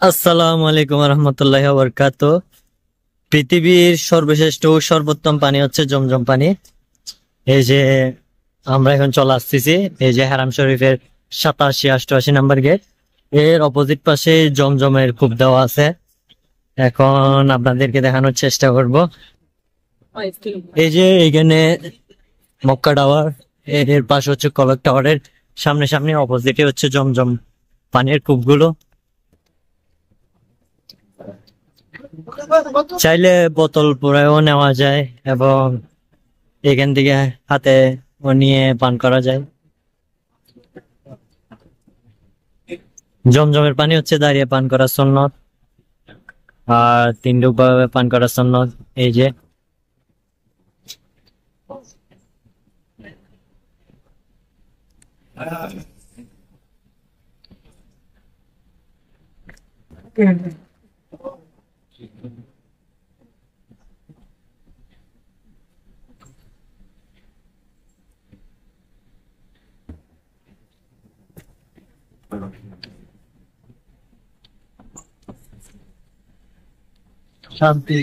আসসালামু আলাইকুম রহমতুল্লাহ বরকাত। পৃথিবীর সর্বশ্রেষ্ঠ ও সর্বোত্তম পানি হচ্ছে জমজম পানি। এই যে আমরা এখন চলে আসতেছি, এই যে হারাম শরীফের 87-88 নাম্বার গেট, এর অপোজিট পাশে জমজমের কূপ দেওয়া আছে। এখন আপনাদেরকে দেখানোর চেষ্টা করব। এই যে এখানে মক্কা টাওয়ার, এর পাশে হচ্ছে কলক টাওয়ারের সামনে সামনে অপোজিটে হচ্ছে জমজম পানির কূপগুলো। চাইলে বোতল পুরাও নেওয়া যায় এবং এখান থেকে হাতে নিয়ে পান করা যায়। জমজমের পানি হচ্ছে দাঁড়িয়ে পান করার সুন্নত, আর তিন ডুব ভাবে পান করার সুন্নত। এই যে শান্তি।